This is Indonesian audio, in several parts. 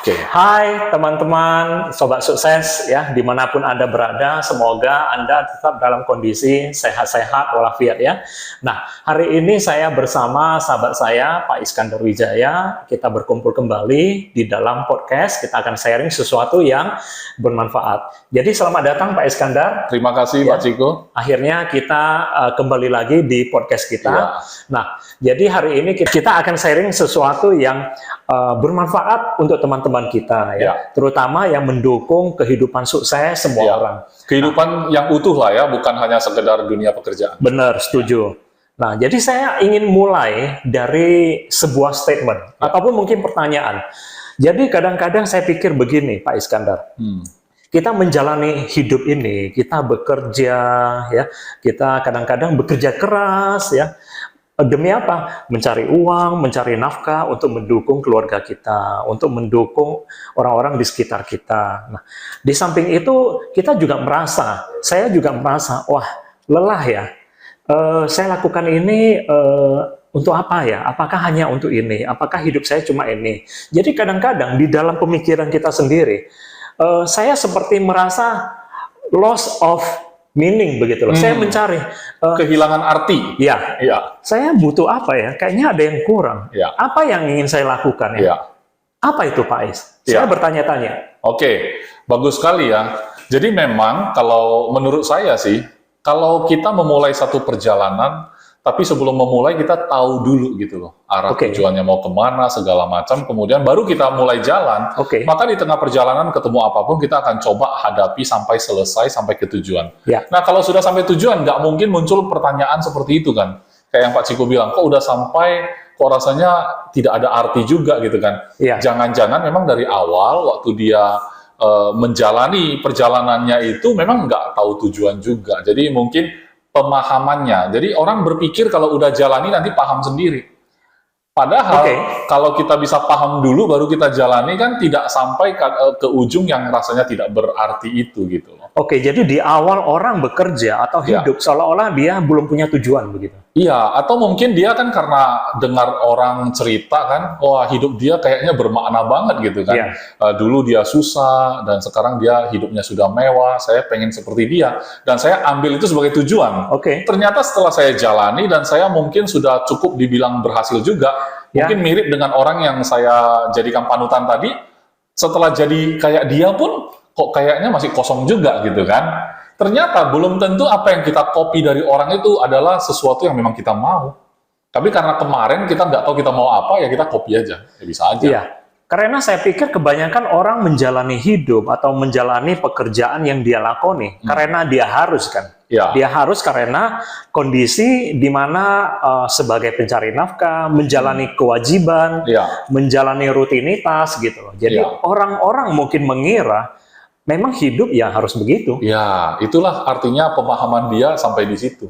Hai teman-teman, sobat sukses ya, dimanapun Anda berada, semoga Anda tetap dalam kondisi sehat-sehat walafiat ya. Nah, hari ini saya bersama sahabat saya, Pak Iskandar Wijaya, kita berkumpul kembali di dalam podcast, kita akan sharing sesuatu yang bermanfaat. Jadi selamat datang Pak Iskandar. Terima kasih Pak Ciko. Akhirnya kita kembali lagi di podcast kita. Ya. Nah, jadi hari ini kita akan sharing sesuatu yang bermanfaat untuk teman-teman kita ya, terutama yang mendukung kehidupan sukses semua orang. Kehidupan yang utuh lah ya, bukan hanya sekedar dunia pekerjaan. Benar, setuju. Nah, jadi saya ingin mulai dari sebuah statement ataupun mungkin pertanyaan. Jadi kadang-kadang saya pikir begini, Pak Iskandar. Kita menjalani hidup ini, kita bekerja ya, kita kadang-kadang bekerja keras ya. Demi apa? Mencari uang, mencari nafkah untuk mendukung keluarga kita, untuk mendukung orang-orang di sekitar kita. Nah, di samping itu kita juga saya juga merasa, wah lelah ya. Saya lakukan ini untuk apa ya? Apakah hanya untuk ini? Apakah hidup saya cuma ini? Jadi kadang-kadang di dalam pemikiran kita sendiri, saya seperti merasa loss of meaning begitu loh. Saya mencari kehilangan arti. Ya. Saya butuh apa ya? Kayaknya ada yang kurang. Apa yang ingin saya lakukan ya? Apa itu Pak Is? Saya bertanya-tanya. Oke, bagus sekali ya. Jadi memang kalau menurut saya sih, kalau kita memulai satu perjalanan, tapi sebelum memulai kita tahu dulu gitu loh, arah tujuannya mau kemana, segala macam, kemudian baru kita mulai jalan, maka di tengah perjalanan ketemu apapun, kita akan coba hadapi sampai selesai, sampai ke tujuan. Nah, kalau sudah sampai tujuan, nggak mungkin muncul pertanyaan seperti itu kan. Kayak yang Pak Ciko bilang, kok udah sampai, kok rasanya tidak ada arti juga gitu kan. Jangan-jangan memang dari awal, waktu dia menjalani perjalanannya itu, memang nggak tahu tujuan juga. Jadi mungkin pemahamannya. Jadi orang berpikir kalau udah jalani nanti paham sendiri. Padahal kalau kita bisa paham dulu baru kita jalani kan tidak sampai ke ujung yang rasanya tidak berarti itu gitu loh. Jadi di awal orang bekerja atau hidup seolah-olah dia belum punya tujuan begitu. Iya, atau mungkin dia kan karena dengar orang cerita kan, wah hidup dia kayaknya bermakna banget gitu kan. Dulu dia susah dan sekarang dia hidupnya sudah mewah, saya pengen seperti dia. Dan saya ambil itu sebagai tujuan. Ternyata setelah saya jalani dan saya mungkin sudah cukup dibilang berhasil juga, mungkin mirip dengan orang yang saya jadikan panutan tadi, setelah jadi kayak dia pun, kok kayaknya masih kosong juga gitu kan. Ternyata belum tentu apa yang kita copy dari orang itu adalah sesuatu yang memang kita mau. Tapi karena kemarin kita nggak tahu kita mau apa, ya kita copy aja. Ya bisa aja. Karena saya pikir kebanyakan orang menjalani hidup atau menjalani pekerjaan yang dia lakoni karena dia harus kan. Dia harus karena kondisi di mana sebagai pencari nafkah, menjalani kewajiban, menjalani rutinitas gitu loh. Jadi orang-orang mungkin mengira memang hidup ya harus begitu. Ya, itulah artinya pemahaman dia sampai di situ.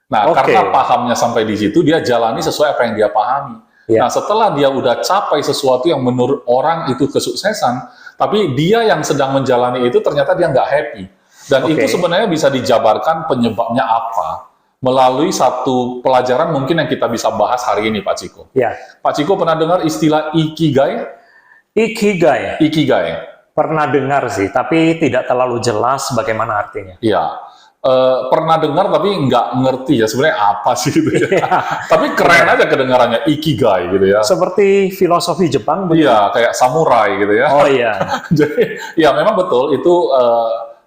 Nah, karena pahamnya sampai di situ, dia jalani sesuai apa yang dia pahami. Nah, setelah dia udah capai sesuatu yang menurut orang itu kesuksesan, tapi dia yang sedang menjalani itu ternyata dia nggak happy. Dan itu sebenarnya bisa dijabarkan penyebabnya apa. Melalui satu pelajaran mungkin yang kita bisa bahas hari ini, Pak Ciko. Pak Ciko pernah dengar istilah Ikigai? Ikigai. Pernah dengar sih, tapi tidak terlalu jelas bagaimana artinya. Pernah dengar tapi nggak ngerti ya sebenarnya apa sih gitu ya. Tapi keren aja kedengarannya Ikigai gitu ya. Seperti filosofi Jepang. Iya, kayak samurai gitu ya. Jadi ya memang betul itu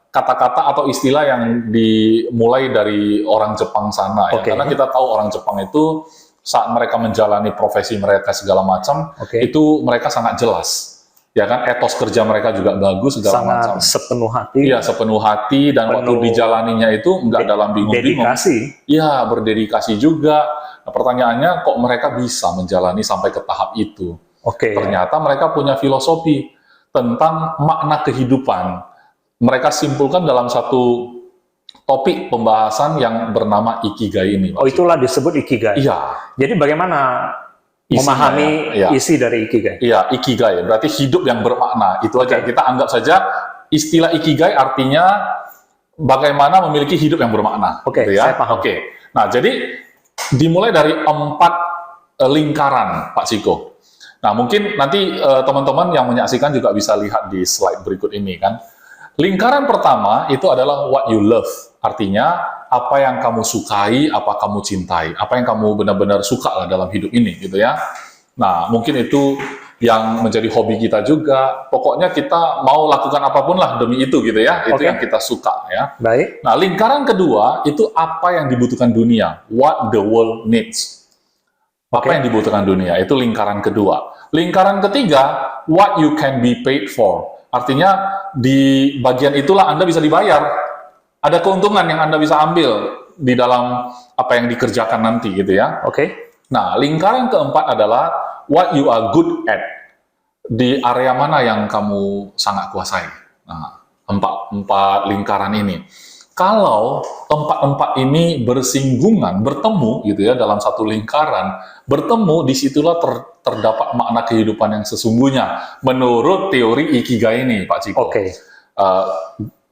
kata-kata atau istilah yang dimulai dari orang Jepang sana ya. Karena kita tahu orang Jepang itu saat mereka menjalani profesi mereka segala macam itu mereka sangat jelas. Ya kan, etos kerja mereka juga bagus segala macam. Sepenuh hati. Iya, sepenuh hati dan waktu dijalaninya itu nggak dalam bingung-bingung. Iya, berdedikasi juga. Nah, pertanyaannya kok mereka bisa menjalani sampai ke tahap itu? Ternyata mereka punya filosofi tentang makna kehidupan. Mereka simpulkan dalam satu topik pembahasan yang bernama Ikigai ini. Itulah disebut Ikigai. Jadi bagaimana memahami isi dari Ikigai? Ikigai berarti hidup yang bermakna. Itu aja. Kita anggap saja istilah Ikigai artinya bagaimana memiliki hidup yang bermakna. Saya paham. Nah, jadi dimulai dari 4 lingkaran, Pak Ciko. Nah, mungkin nanti teman-teman yang menyaksikan juga bisa lihat di slide berikut ini kan. Lingkaran pertama itu adalah what you love. Artinya, apa yang kamu sukai, apa kamu cintai, apa yang kamu benar-benar suka lah dalam hidup ini, gitu ya. Nah, mungkin itu yang menjadi hobi kita juga. Pokoknya kita mau lakukan apapun lah demi itu, gitu ya. Itu yang kita suka, ya. Baik. Nah, lingkaran kedua itu apa yang dibutuhkan dunia. What the world needs. Apa yang dibutuhkan dunia, itu lingkaran kedua. Lingkaran ketiga, what you can be paid for. Artinya, di bagian itulah Anda bisa dibayar. Ada keuntungan yang Anda bisa ambil di dalam apa yang dikerjakan nanti, gitu ya. Oke. Nah, lingkaran keempat adalah what you are good at. Di area mana yang kamu sangat kuasai. Nah, empat lingkaran ini. Kalau empat ini bersinggungan, bertemu gitu ya dalam satu lingkaran, bertemu disitulah terdapat makna kehidupan yang sesungguhnya menurut teori Ikigai ini, Pak Ciko. Oke.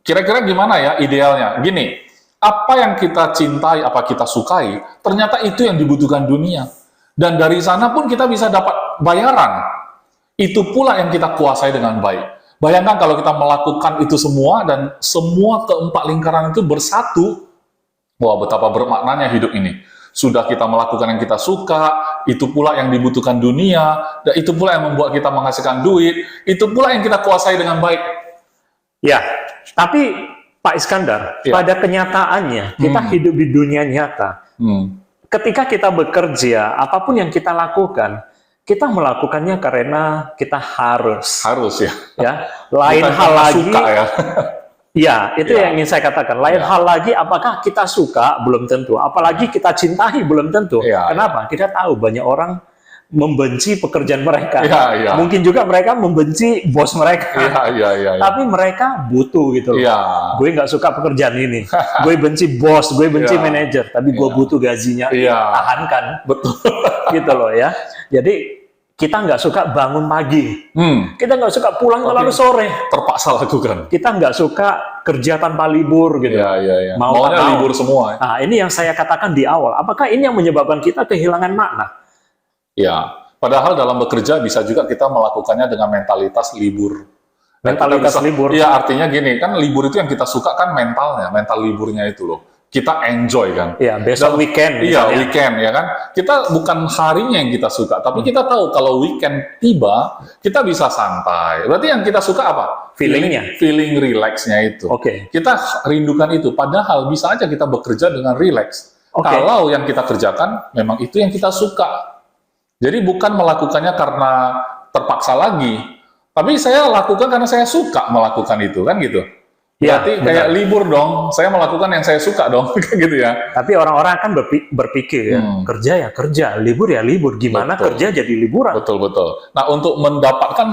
Kira-kira gimana ya idealnya? Gini, apa yang kita cintai, apa kita sukai, ternyata itu yang dibutuhkan dunia. Dan dari sana pun kita bisa dapat bayaran. Itu pula yang kita kuasai dengan baik. Bayangkan kalau kita melakukan itu semua dan semua keempat lingkaran itu bersatu, wah betapa bermaknanya hidup ini. Sudah kita melakukan yang kita suka, itu pula yang dibutuhkan dunia, dan itu pula yang membuat kita menghasilkan duit, itu pula yang kita kuasai dengan baik. Ya, tapi Pak Iskandar, pada kenyataannya kita hidup di dunia nyata. Ketika kita bekerja, apapun yang kita lakukan, kita melakukannya karena kita harus. Harus ya. Ya, lain bukan hal lagi. Suka, ya. Ya, itu yang ingin saya katakan. Lain hal lagi, apakah kita suka belum tentu. Apalagi kita cintai belum tentu. Kenapa? Kita tahu banyak orang membenci pekerjaan mereka. Mungkin juga mereka membenci bos mereka. Tapi mereka butuh gitu loh. Gue nggak suka pekerjaan ini. Gue benci bos, gue benci manajer. Tapi gue butuh gajinya. Tahankan. Betul. Gitu loh ya. Jadi kita nggak suka bangun pagi. Kita nggak suka pulang terlalu sore. Terpaksa lakukan. Kita nggak suka kerja tanpa libur gitu. Maunya libur semua. Nah, ini yang saya katakan di awal. Apakah ini yang menyebabkan kita kehilangan makna? Ya, padahal dalam bekerja bisa juga kita melakukannya dengan mentalitas libur. Mentalitas libur? Iya, artinya gini, kan libur itu yang kita suka kan mentalnya, mental liburnya itu loh. Kita enjoy kan. Iya, besok weekend. Iya, weekend ya kan. Kita bukan harinya yang kita suka, tapi kita tahu kalau weekend tiba, kita bisa santai. Berarti yang kita suka apa? Feelingnya. Feeling relaxnya itu. Kita rindukan itu, padahal bisa aja kita bekerja dengan relax. Kalau yang kita kerjakan, memang itu yang kita suka. Jadi bukan melakukannya karena terpaksa lagi, tapi saya lakukan karena saya suka melakukan itu, kan gitu. Berarti kayak libur dong, saya melakukan yang saya suka dong, gitu ya. Tapi orang-orang kan berpikir ya, kerja ya kerja, libur ya libur. Gimana kerja jadi liburan? Betul-betul. Nah, untuk mendapatkan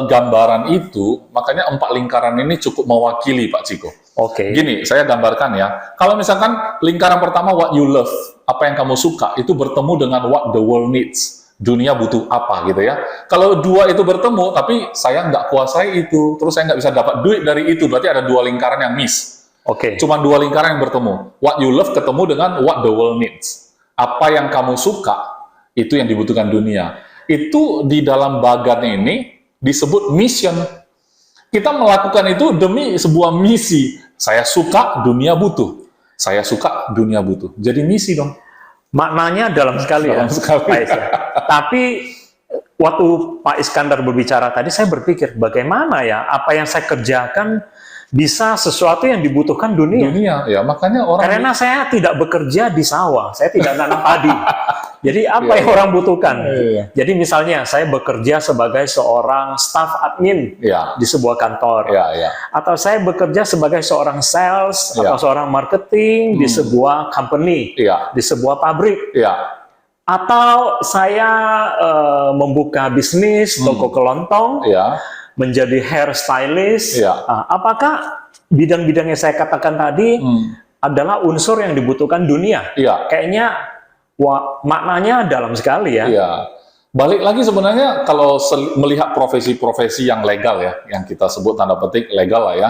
gambaran itu, makanya 4 lingkaran ini cukup mewakili, Pak Ciko. Gini, saya gambarkan ya. Kalau misalkan lingkaran pertama what you love, apa yang kamu suka, itu bertemu dengan what the world needs. Dunia butuh apa gitu ya. Kalau dua itu bertemu, tapi saya nggak kuasai itu, terus saya nggak bisa dapat duit dari itu, berarti ada 2 lingkaran yang miss. Cuma 2 lingkaran yang bertemu. What you love ketemu dengan what the world needs. Apa yang kamu suka, itu yang dibutuhkan dunia. Itu di dalam bagan ini disebut mission. Kita melakukan itu demi sebuah misi. Saya suka, dunia butuh. Saya suka, dunia butuh. Jadi misi dong. Maknanya dalam sekali ya, Pak Isya. Tapi waktu Pak Iskandar berbicara tadi, saya berpikir bagaimana ya apa yang saya kerjakan bisa sesuatu yang dibutuhkan dunia. Ya makanya orang. Karena saya tidak bekerja di sawah, saya tidak nanam padi. Jadi apa yang orang butuhkan? Jadi misalnya saya bekerja sebagai seorang staff admin di sebuah kantor, atau saya bekerja sebagai seorang sales atau seorang marketing di sebuah company, di sebuah pabrik, atau saya membuka bisnis toko kelontong, menjadi hair stylist. Apakah bidang-bidang yang saya katakan tadi adalah unsur yang dibutuhkan dunia? Kayaknya maknanya dalam sekali ya. Balik lagi sebenarnya kalau melihat profesi-profesi yang legal ya, yang kita sebut tanda petik legal lah ya.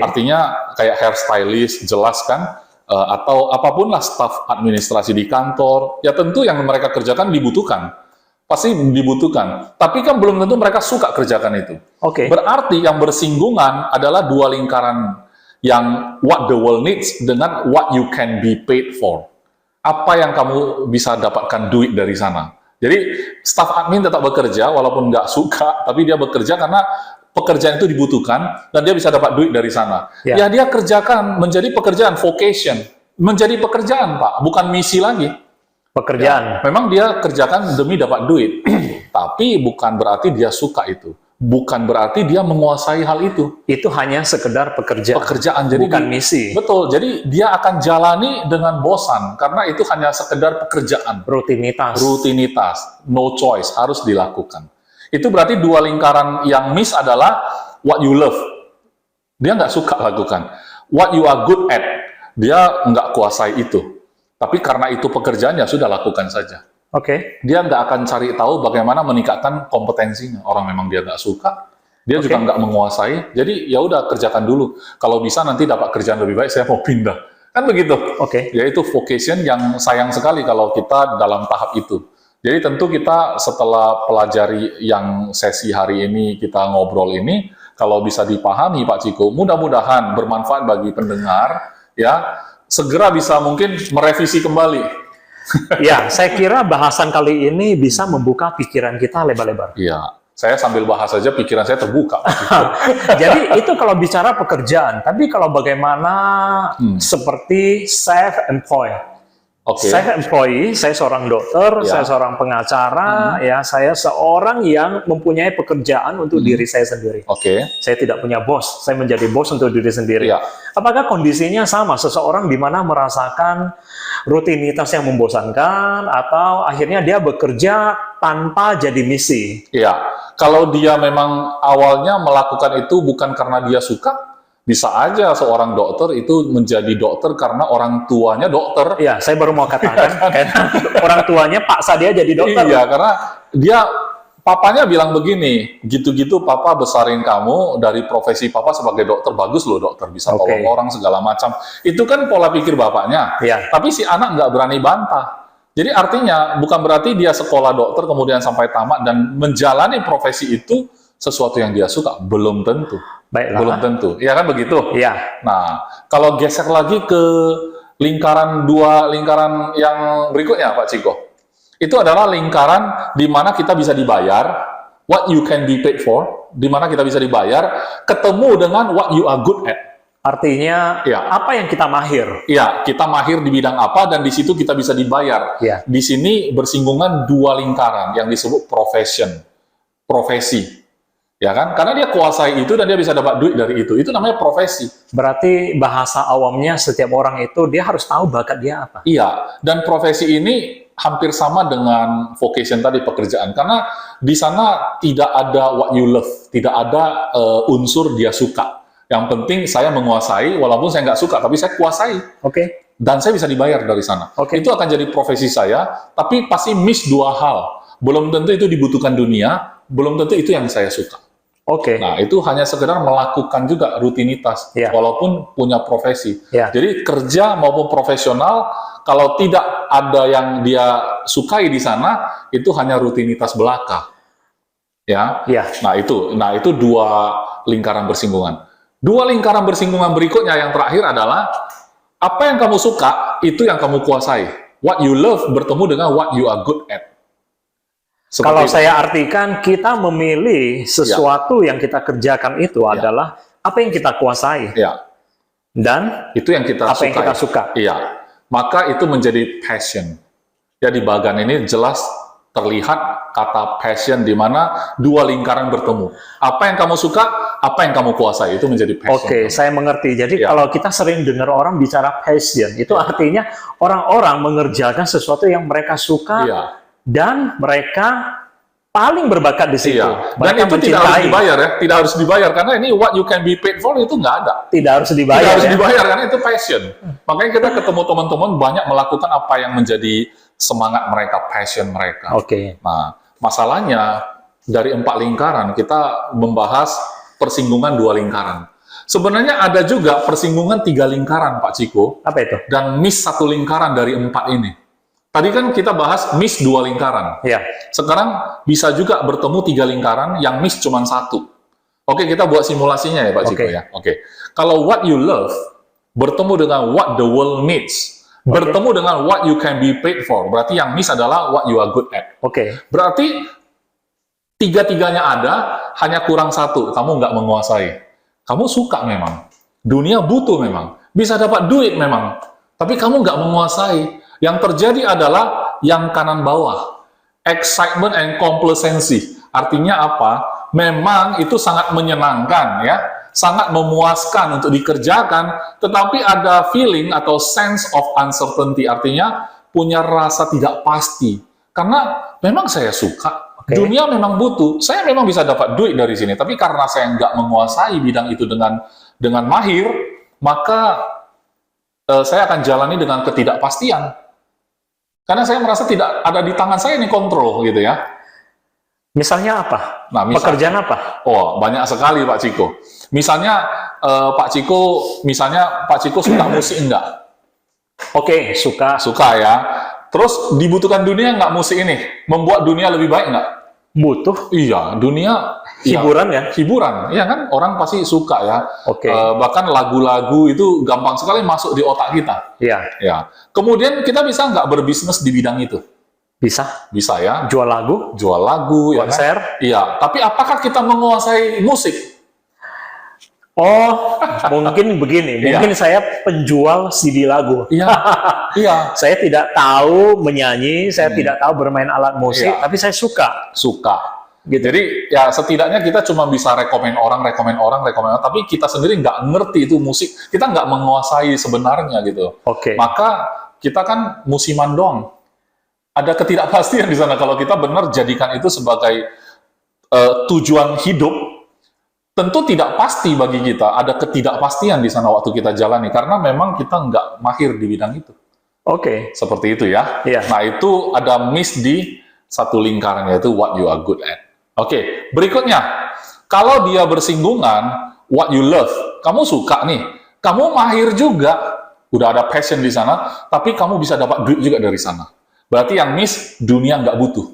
Artinya kayak hair stylist, jelas kan? Atau apapun lah staf administrasi di kantor, ya tentu yang mereka kerjakan dibutuhkan. Pasti dibutuhkan. Tapi kan belum tentu mereka suka kerjakan itu. Oke. Berarti yang bersinggungan adalah dua lingkaran yang what the world needs dengan what you can be paid for. Apa yang kamu bisa dapatkan duit dari sana. Jadi staf admin tetap bekerja walaupun nggak suka, tapi dia bekerja karena pekerjaan itu dibutuhkan dan dia bisa dapat duit dari sana. Ya dia kerjakan menjadi pekerjaan, vocation. Menjadi pekerjaan, Pak, bukan misi lagi. Pekerjaan. Ya, memang dia kerjakan demi dapat duit, tapi bukan berarti dia suka itu. Bukan berarti dia menguasai hal itu. Itu hanya sekedar pekerjaan, jadi bukan misi. Betul, jadi dia akan jalani dengan bosan, karena itu hanya sekedar pekerjaan. Rutinitas, no choice, harus dilakukan. Itu berarti dua lingkaran yang miss adalah what you love. Dia nggak suka lakukan. What you are good at, dia nggak kuasai itu. Tapi karena itu pekerjaannya, sudah lakukan saja. Oke. Dia nggak akan cari tahu bagaimana meningkatkan kompetensinya. Orang memang dia nggak suka, dia juga nggak menguasai. Jadi ya udah kerjakan dulu. Kalau bisa nanti dapat kerjaan lebih baik, saya mau pindah. Kan begitu. Oke. Yaitu vocation yang sayang sekali kalau kita dalam tahap itu. Jadi tentu kita setelah pelajari yang sesi hari ini, kita ngobrol ini, kalau bisa dipahami Pak Ciko, mudah-mudahan bermanfaat bagi pendengar, ya, segera bisa mungkin merevisi kembali. Ya, saya kira bahasan kali ini bisa membuka pikiran kita lebar-lebar. Iya, saya sambil bahas saja pikiran saya terbuka. Jadi itu kalau bicara pekerjaan, tapi kalau bagaimana seperti self-employed. Saya employee, saya seorang dokter, saya seorang pengacara, ya, saya seorang yang mempunyai pekerjaan untuk diri saya sendiri. Saya tidak punya bos, saya menjadi bos untuk diri sendiri. Apakah kondisinya sama, seseorang di mana merasakan rutinitas yang membosankan, atau akhirnya dia bekerja tanpa jadi misi? Iya, kalau dia memang awalnya melakukan itu bukan karena dia suka, bisa aja seorang dokter itu menjadi dokter karena orang tuanya dokter. Iya, saya baru mau katakan, karena orang tuanya paksa dia jadi dokter. Iya, karena dia, papanya bilang begini, gitu-gitu papa besarin kamu dari profesi papa sebagai dokter, bagus loh dokter, bisa tolong orang segala macam. Itu kan pola pikir bapaknya. Tapi si anak nggak berani bantah. Jadi artinya bukan berarti dia sekolah dokter kemudian sampai tamat dan menjalani profesi itu sesuatu yang dia suka, belum tentu. Baiklah. Belum tentu, ya kan begitu? Iya. Nah, kalau geser lagi ke dua lingkaran yang berikutnya, Pak Ciko, itu adalah lingkaran di mana kita bisa dibayar, what you can be paid for, di mana kita bisa dibayar, ketemu dengan what you are good at. Artinya, apa yang kita mahir? Iya, kita mahir di bidang apa, dan di situ kita bisa dibayar. Di sini bersinggungan dua lingkaran yang disebut profesi. Ya kan? Karena dia kuasai itu dan dia bisa dapat duit dari itu. Itu namanya profesi. Berarti bahasa awamnya setiap orang itu dia harus tahu bakat dia apa. Iya, dan profesi ini hampir sama dengan vocation tadi, pekerjaan. Karena di sana tidak ada what you love, tidak ada unsur dia suka. Yang penting saya menguasai, walaupun saya nggak suka, tapi saya kuasai. Dan saya bisa dibayar dari sana. Itu akan jadi profesi saya, tapi pasti miss dua hal. Belum tentu itu dibutuhkan dunia, belum tentu itu yang saya suka. Nah, itu hanya sekedar melakukan juga rutinitas, walaupun punya profesi. Jadi kerja maupun profesional, kalau tidak ada yang dia sukai di sana, itu hanya rutinitas belaka. Nah itu dua lingkaran bersinggungan. Dua lingkaran bersinggungan berikutnya yang terakhir adalah apa yang kamu suka, itu yang kamu kuasai. What you love bertemu dengan what you are good at. Kalau saya artikan, kita memilih sesuatu yang kita kerjakan itu adalah apa yang kita kuasai. Dan itu yang kita apa yang kita suka. Maka itu menjadi passion. Ya, di bagian ini jelas terlihat kata passion, di mana dua lingkaran bertemu. Apa yang kamu suka, apa yang kamu kuasai, itu menjadi passion. Saya mengerti. Jadi kalau kita sering dengar orang bicara passion, itu artinya orang-orang mengerjakan sesuatu yang mereka suka, dan mereka paling berbakat di situ. Dan itu tidak harus dibayar, ya. Tidak harus dibayar, karena ini what you can be paid for itu nggak ada. Tidak harus dibayar. Tidak harus dibayar, karena itu passion. Makanya kita ketemu teman-teman banyak melakukan apa yang menjadi semangat mereka, passion mereka. Nah, masalahnya dari 4 lingkaran kita membahas persinggungan 2 lingkaran. Sebenarnya ada juga persinggungan 3 lingkaran, Pak Ciko. Apa itu? Dan miss 1 lingkaran dari 4 ini. Tadi kan kita bahas miss 2 lingkaran. Ya. Sekarang bisa juga bertemu 3 lingkaran yang miss cuma 1. Oke, kita buat simulasinya ya Pak Ciko ya. Oke. Kalau what you love bertemu dengan what the world needs, bertemu dengan what you can be paid for. Berarti yang miss adalah what you are good at. Berarti tiga-tiganya ada, hanya kurang 1. Kamu nggak menguasai. Kamu suka memang. Dunia butuh memang. Bisa dapat duit memang. Tapi kamu nggak menguasai. Yang terjadi adalah yang kanan bawah. Excitement and complacency. Artinya apa? Memang itu sangat menyenangkan ya. Sangat memuaskan untuk dikerjakan. Tetapi ada feeling atau sense of uncertainty. Artinya punya rasa tidak pasti. Karena memang saya suka. Dunia memang butuh. Saya memang bisa dapat duit dari sini. Tapi karena saya nggak menguasai bidang itu dengan mahir, maka saya akan jalani dengan ketidakpastian. Karena saya merasa tidak ada di tangan saya ini kontrol gitu ya. Misalnya apa? Nah, pekerjaan apa? Oh, banyak sekali Pak Ciko. Misalnya Pak Ciko suka musik enggak? Oke, suka. Suka ya. Terus dibutuhkan dunia nggak musik ini? Membuat dunia lebih baik nggak? Butuh. Iya, dunia hiburan ya? Hiburan, iya kan? Orang pasti suka ya. Bahkan lagu-lagu itu gampang sekali masuk di otak kita. Iya. Ya. Kemudian kita bisa nggak berbisnis di bidang itu? Bisa. Bisa ya. Jual lagu? Jual lagu, konser? Ya kan? Iya. Tapi apakah kita menguasai musik? Oh, mungkin begini. Mungkin saya penjual CD lagu. Iya. Iya. Saya tidak tahu menyanyi, saya tidak tahu bermain alat musik, tapi saya suka. Suka. Gitu. Jadi ya setidaknya kita cuma bisa rekomen orang, tapi kita sendiri nggak ngerti itu musik. Kita nggak menguasai sebenarnya gitu. Maka kita kan musiman doang. Ada ketidakpastian di sana. Kalau kita benar jadikan itu sebagai tujuan hidup, tentu tidak pasti bagi kita. Ada ketidakpastian di sana waktu kita jalani. Karena memang kita nggak mahir di bidang itu. Seperti itu ya. Nah, itu ada miss di satu lingkaran, yaitu what you are good at. Berikutnya. Kalau dia bersinggungan, what you love. Kamu suka nih. Kamu mahir juga. Udah ada passion di sana, tapi kamu bisa dapat duit juga dari sana. Berarti yang miss, dunia nggak butuh.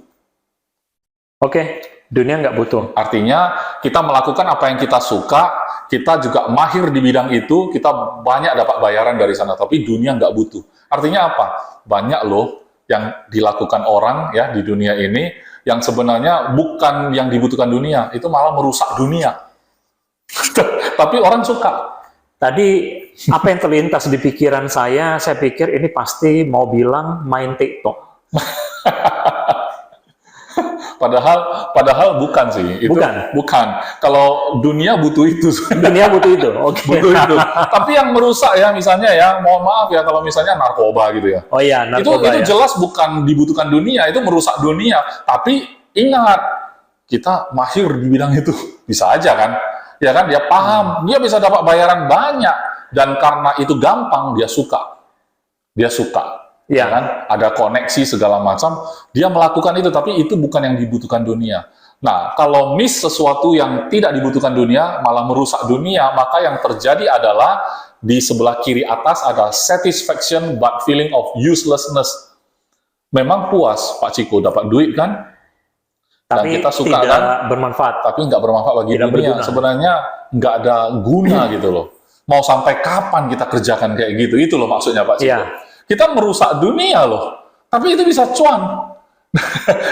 Dunia nggak butuh. Artinya, kita melakukan apa yang kita suka, kita juga mahir di bidang itu, kita banyak dapat bayaran dari sana, tapi dunia nggak butuh. Artinya apa? Banyak loh yang dilakukan orang ya di dunia ini, yang sebenarnya bukan yang dibutuhkan dunia, itu malah merusak dunia. Tapi orang suka. Tadi apa yang terlintas di pikiran saya pikir ini pasti mau bilang main TikTok. Padahal bukan sih. Bukan. Kalau dunia butuh itu. Dunia butuh itu. Butuh itu. Tapi yang merusak ya, misalnya ya, mohon maaf ya, kalau misalnya narkoba gitu ya. Oh iya, narkoba. Itu jelas bukan dibutuhkan dunia, itu merusak dunia. Tapi ingat, kita mahir di bidang itu. Bisa aja kan? Ya kan, dia paham, dia bisa dapat bayaran banyak, dan karena itu gampang, dia suka. Ya kan? Ada koneksi segala macam, dia melakukan itu, tapi itu bukan yang dibutuhkan dunia. Nah, kalau miss sesuatu yang tidak dibutuhkan dunia, malah merusak dunia, maka yang terjadi adalah di sebelah kiri atas ada satisfaction but feeling of uselessness. Memang puas, Pak Ciko, dapat duit kan? Dan tapi kita suka tidak kan, bermanfaat. Tapi nggak bermanfaat bagi tidak dunia. Berguna. Sebenarnya nggak ada guna gitu loh. Mau sampai kapan kita kerjakan kayak gitu? Itu loh maksudnya Pak Ciko. Kita merusak dunia loh. Tapi itu bisa cuan.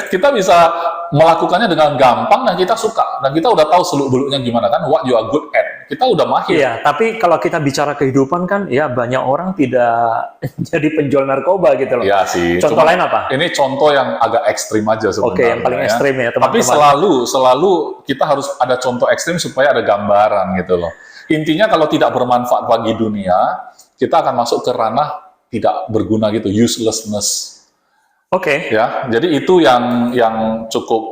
Kita bisa melakukannya dengan gampang dan kita suka. Dan kita udah tahu seluk-beluknya gimana kan, what you are good at. Kita udah mahir. Iya, tapi kalau kita bicara kehidupan kan, ya banyak orang tidak jadi penjual narkoba gitu loh. Iya sih. Contoh lain apa? Ini contoh yang agak ekstrim aja sebenarnya. Yang paling ekstrim ya teman-teman. Tapi selalu kita harus ada contoh ekstrim supaya ada gambaran gitu loh. Intinya kalau tidak bermanfaat bagi dunia, kita akan masuk ke ranah tidak berguna gitu, uselessness. Ya, jadi itu yang cukup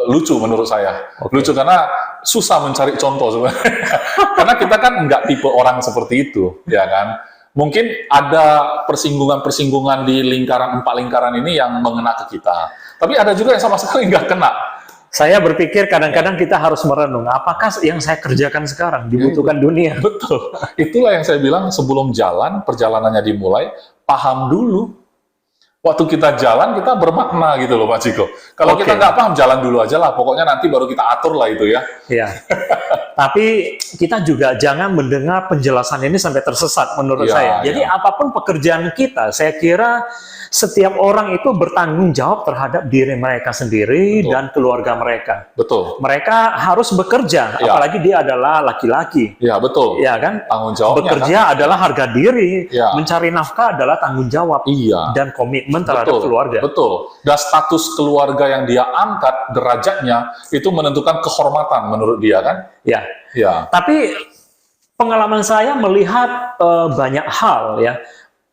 lucu menurut saya. Lucu karena susah mencari contoh sebenarnya. Karena kita kan nggak tipe orang seperti itu, ya kan? Mungkin ada persinggungan-persinggungan di lingkaran 4 lingkaran ini yang mengena ke kita. Tapi ada juga yang sama sekali nggak kena. Saya berpikir kadang-kadang kita harus merenung, apakah yang saya kerjakan sekarang dibutuhkan dunia? Betul. Itulah yang saya bilang sebelum jalan, perjalanannya dimulai, paham dulu. waktu kita jalan kita bermakna gitu loh Pak Ciko. Kalau Oke. kita nggak paham, jalan dulu aja lah. Pokoknya nanti baru kita atur lah itu ya. Ya. Tapi kita juga jangan mendengar penjelasan ini sampai tersesat menurut Ya, saya. Jadi ya. apapun pekerjaan kita, saya kira setiap orang itu bertanggung jawab terhadap diri mereka sendiri Betul. dan keluarga mereka. Betul. Mereka harus bekerja, Ya. apalagi dia adalah laki-laki. Ya, betul. Ya kan? Tanggung jawabnya Bekerja adalah harga diri, Ya. mencari nafkah adalah tanggung jawab Iya. dan komitmen terhadap keluarga. Betul. Dan status keluarga yang dia angkat, derajatnya, itu menentukan kehormatan menurut dia kan? Ya. Ya. Tapi pengalaman saya melihat banyak hal ya.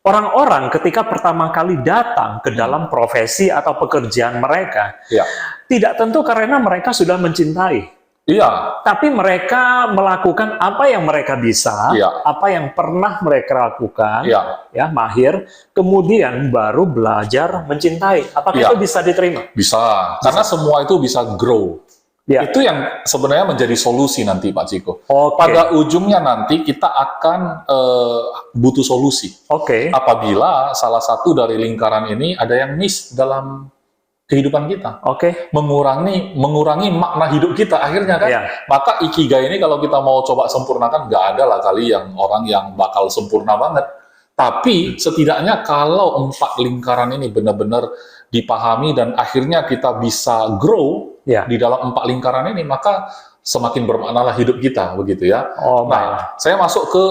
Orang-orang ketika pertama kali datang ke dalam profesi atau pekerjaan mereka, Ya. tidak tentu karena mereka sudah mencintai. Iya. Tapi mereka melakukan apa yang mereka bisa, Iya. apa yang pernah mereka lakukan, Iya. ya mahir, kemudian baru belajar mencintai. Apakah Iya. itu bisa diterima? Bisa. Karena semua itu bisa grow. Ya. Itu yang sebenarnya menjadi solusi nanti Pak Ciko. Oke. Pada ujungnya nanti kita akan butuh solusi. Oke. Apabila salah satu dari lingkaran ini ada yang miss dalam kehidupan kita. Oke. Mengurangi makna hidup kita akhirnya kan. Iya. Maka ikigai ini kalau kita mau coba sempurnakan, nggak ada lah kali yang orang yang bakal sempurna banget. Tapi setidaknya kalau 4 lingkaran ini benar-benar dipahami dan akhirnya kita bisa grow Ya. di dalam 4 lingkaran ini, maka semakin bermaknalah hidup kita, begitu ya. Oh, baik. Nah, saya masuk ke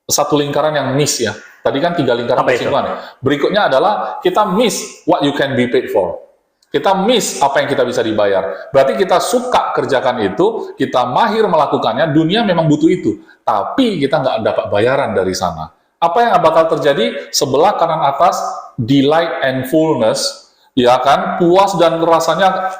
satu lingkaran yang miss ya. Tadi kan 3 lingkaran Apa itu? kesimpulan ya. Berikutnya adalah kita miss what you can be paid for. Kita miss apa yang kita bisa dibayar. Berarti kita suka kerjakan itu, kita mahir melakukannya, dunia memang butuh itu. Tapi kita nggak dapat bayaran dari sana. Apa yang bakal terjadi? Sebelah kanan atas, delight and fullness, ya kan, puas dan rasanya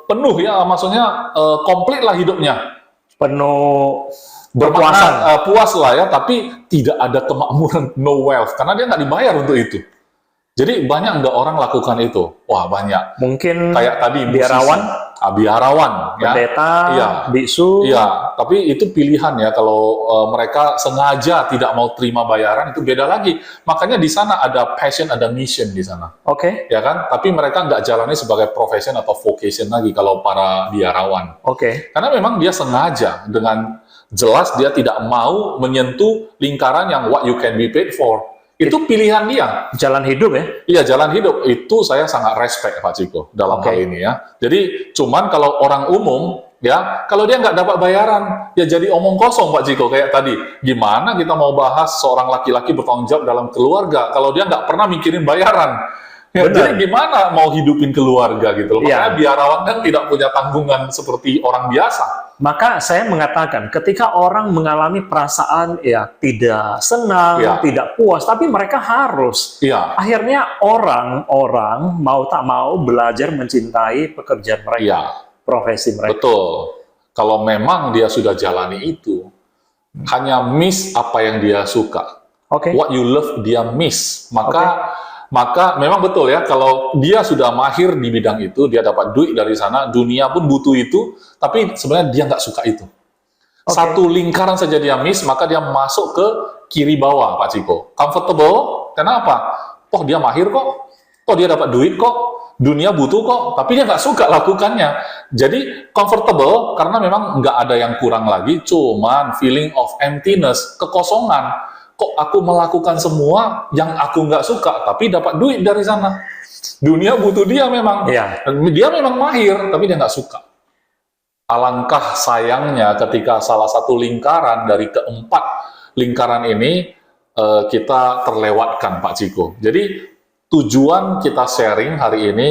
penuh ya, maksudnya komplit lah hidupnya. Penuh Bermakna, kepuasan. puas lah ya, tapi tidak ada kemakmuran, no wealth, karena dia nggak dibayar untuk itu. Jadi banyak nggak orang lakukan itu? Wah banyak. Mungkin Kayak tadi musisi. biarawan, Biarawan, ya. pendeta, Iya. biksu. Iya, tapi itu pilihan ya. Kalau mereka sengaja tidak mau terima bayaran, itu beda lagi. Makanya di sana ada passion, ada mission di sana, Oke. ya kan? Tapi mereka nggak jalani sebagai profession atau vocation lagi kalau para biarawan. Oke. Karena memang dia sengaja dengan jelas dia tidak mau menyentuh lingkaran yang what you can be paid for. Itu pilihan dia. Jalan hidup ya. Iya, jalan hidup. Itu saya sangat respect Pak Ciko dalam Oke. hal ini ya. Jadi cuman kalau orang umum ya, kalau dia nggak dapat bayaran, ya jadi omong kosong Pak Ciko kayak tadi. Gimana kita mau bahas seorang laki-laki bertanggung jawab dalam keluarga kalau dia nggak pernah mikirin bayaran? Ya, Benar. jadi gimana mau hidupin keluarga gitu loh. Iya. Makanya biarawan kan tidak punya tanggungan seperti orang biasa. Maka saya mengatakan ketika orang mengalami perasaan ya tidak senang, Ya. tidak puas, tapi mereka harus. Iya, Akhirnya orang-orang mau tak mau belajar mencintai pekerjaan mereka, iya, profesi mereka. betul. Kalau memang dia sudah jalani itu, hanya miss apa yang dia suka. Oke. What you love dia miss. Maka memang betul ya, kalau dia sudah mahir di bidang itu, dia dapat duit dari sana, dunia pun butuh itu, tapi sebenarnya dia nggak suka itu. Oke. Satu lingkaran saja dia miss, maka dia masuk ke kiri bawah, Pak Ciko. Comfortable, kenapa? Toh dia mahir kok, toh dia dapat duit kok, dunia butuh kok, tapi dia nggak suka lakukannya. Jadi comfortable karena memang nggak ada yang kurang lagi, cuman feeling of emptiness, kekosongan. Kok aku melakukan semua yang aku nggak suka, tapi dapat duit dari sana. Dunia butuh dia memang. Iya. Dan dia memang mahir, tapi dia nggak suka. Alangkah sayangnya ketika salah satu lingkaran dari keempat lingkaran ini kita terlewatkan, Pak Ciko. Jadi tujuan kita sharing hari ini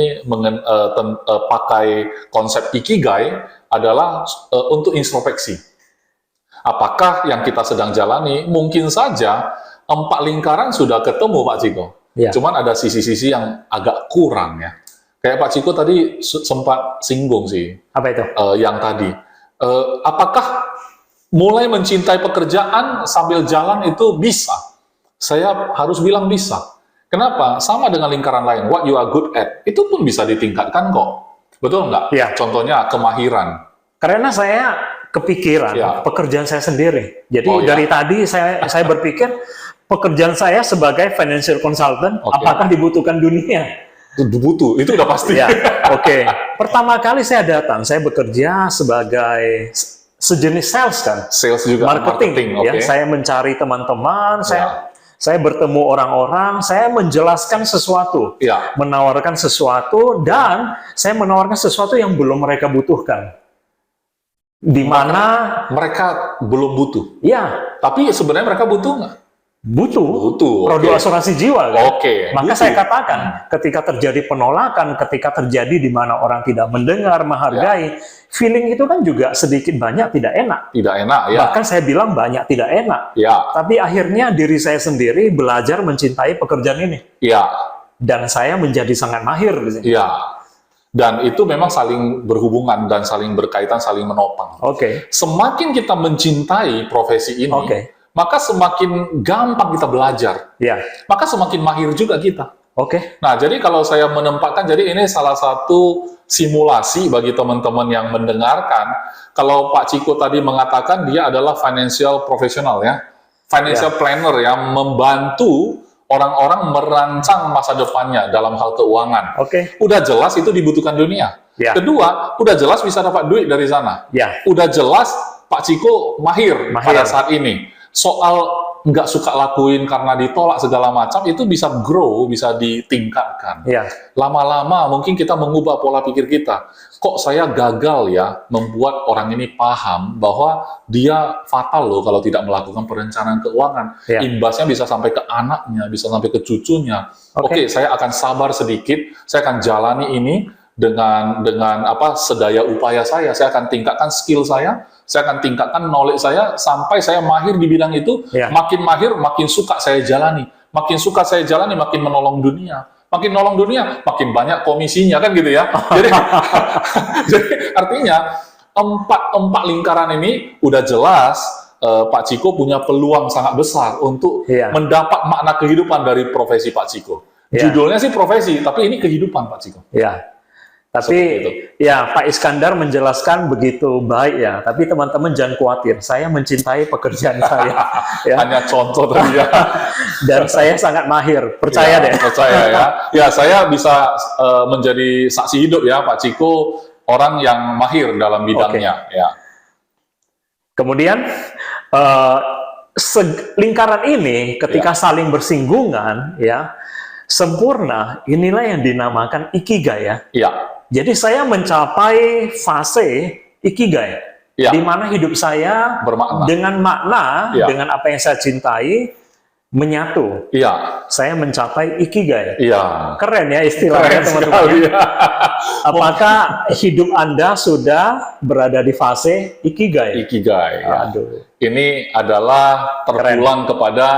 pakai konsep Ikigai adalah untuk introspeksi. Apakah yang kita sedang jalani, mungkin saja 4 lingkaran sudah ketemu Pak Ciko. Ya. Cuman ada sisi-sisi yang agak kurang ya. Kayak Pak Ciko tadi sempat singgung sih, Apa itu? yang tadi. Apakah mulai mencintai pekerjaan sambil jalan itu bisa? Saya harus bilang bisa. Kenapa? Sama dengan lingkaran lain, what you are good at, itu pun bisa ditingkatkan kok. Betul nggak? Ya. Contohnya kemahiran. Karena saya kepikiran Ya. pekerjaan saya sendiri. Jadi Oh, ya. dari tadi saya berpikir pekerjaan saya sebagai financial consultant, Oke. apakah dibutuhkan dunia? Itu butuh, itu udah pasti. Ya, oke. Pertama kali saya datang, saya bekerja sebagai sejenis sales kan, Sales juga, marketing. oke. Ya, saya mencari teman-teman, Ya. saya bertemu orang-orang, saya menjelaskan sesuatu, Ya. menawarkan sesuatu, dan saya menawarkan sesuatu yang belum mereka butuhkan. Di mana, Mereka belum butuh. ya, Tapi sebenarnya mereka butuh nggak? butuh. Butuh. Produk oke. asuransi jiwa kan? Oke, Maka butuh. saya katakan, ketika terjadi penolakan, ketika terjadi di mana orang tidak mendengar, menghargai, feeling itu kan juga sedikit banyak tidak enak. Tidak enak, ya. Bahkan saya bilang banyak tidak enak. Ya, Tapi akhirnya diri saya sendiri belajar mencintai pekerjaan ini. ya, Dan saya menjadi sangat mahir di sini. ya. Dan itu memang saling berhubungan dan saling berkaitan, saling menopang. Oke, Semakin kita mencintai profesi ini, Oke. maka semakin gampang kita belajar. ya, Maka semakin mahir juga kita. oke, Nah, jadi kalau saya menempatkan, jadi ini salah satu simulasi bagi teman-teman yang mendengarkan. Kalau Pak Ciko tadi mengatakan dia adalah financial professional ya, financial planner yang membantu orang-orang merancang masa depannya dalam hal keuangan. oke, Udah jelas itu dibutuhkan dunia. Ya. Kedua, udah jelas bisa dapat duit dari sana. ya, Udah jelas Pak Ciko mahir pada saat ini. Soal nggak suka lakuin karena ditolak segala macam, itu bisa grow, bisa ditingkatkan. ya, Lama-lama mungkin kita mengubah pola pikir kita. Kok saya gagal ya membuat orang ini paham bahwa dia fatal loh kalau tidak melakukan perencanaan keuangan. Ya. Imbasnya bisa sampai ke anaknya, bisa sampai ke cucunya. Oke. Oke, saya akan sabar sedikit, saya akan jalani ini dengan apa sedaya upaya saya akan tingkatkan skill saya akan tingkatkan knowledge saya sampai saya mahir di bidang itu. Ya. Makin mahir, makin suka saya jalani, makin suka saya jalani, makin menolong dunia, makin nolong dunia, makin banyak komisinya kan gitu ya. Jadi, jadi artinya empat lingkaran ini udah jelas. Pak Ciko punya peluang sangat besar untuk Ya. mendapat makna kehidupan dari profesi Pak Ciko. Ya. Judulnya sih profesi, tapi ini kehidupan Pak Ciko. ya. Tapi Seperti itu. ya Pak Iskandar menjelaskan begitu baik ya. Tapi teman-teman jangan khawatir, saya mencintai pekerjaan saya. Ya. Hanya contoh tadi ya. Dan saya sangat mahir, percaya Ya, deh. Percaya ya. Ya, saya bisa menjadi saksi hidup ya, Pak Ciko, orang yang mahir dalam bidangnya. Ya. Kemudian lingkaran ini ketika saling bersinggungan ya sempurna, inilah yang dinamakan ikigai ya. Ya. Jadi saya mencapai fase ikigai, Ya. di mana hidup saya Bermakna. dengan makna, Ya. dengan apa yang saya cintai menyatu. Iya. Saya mencapai ikigai. Iya. Keren ya istilahnya Keren teman-teman. sekali, ya. ya. Apakah hidup Anda sudah berada di fase ikigai? Ikigai. Ya. Aduh. Ini adalah terpulang kepada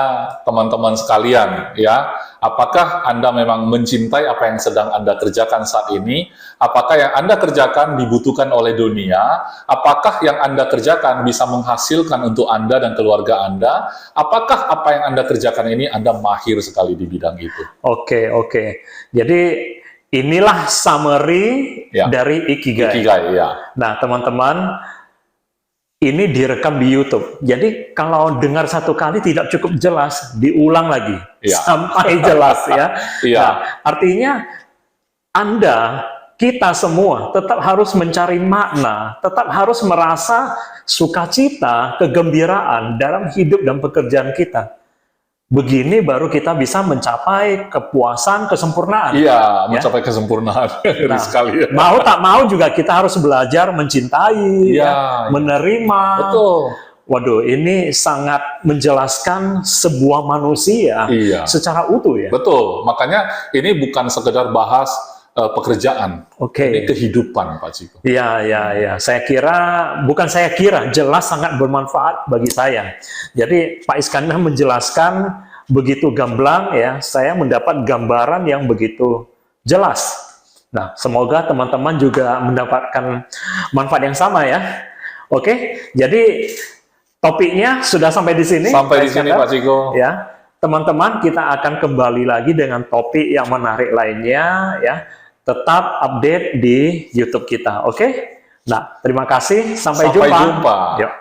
teman-teman sekalian, ya. Apakah Anda memang mencintai apa yang sedang Anda kerjakan saat ini? Apakah yang Anda kerjakan dibutuhkan oleh dunia? Apakah yang Anda kerjakan bisa menghasilkan untuk Anda dan keluarga Anda? Apakah apa yang Anda kerjakan ini Anda mahir sekali di bidang itu? Oke. Jadi inilah summary Ya. dari ikigai. Ikigai, ya. Nah, teman-teman, ini direkam di YouTube. Jadi kalau dengar satu kali tidak cukup jelas, diulang lagi Ya. sampai jelas ya. Iya. Nah, artinya kita semua tetap harus mencari makna, tetap harus merasa sukacita, kegembiraan dalam hidup dan pekerjaan kita. Begini baru kita bisa mencapai kepuasan, kesempurnaan. Iya, mencapai kesempurnaan. Nah, sekali. Ya. mau tak mau juga kita harus belajar mencintai, Iya, menerima. Betul. Waduh, ini sangat menjelaskan sebuah manusia Iya. secara utuh ya. Betul. Makanya ini bukan sekedar bahas pekerjaan. Oke. Ini kehidupan, Pak Ciko. Iya. Bukan saya kira, jelas sangat bermanfaat bagi saya. Jadi Pak Iskandar menjelaskan begitu gamblang ya, saya mendapat gambaran yang begitu jelas. Nah, semoga teman-teman juga mendapatkan manfaat yang sama ya. Oke, jadi topiknya sudah sampai di sini. Sampai di sini, Pak Ciko. Ya, teman-teman, kita akan kembali lagi dengan topik yang menarik lainnya ya. Tetap update di YouTube kita, oke? Nah, terima kasih. Sampai jumpa. Yuk.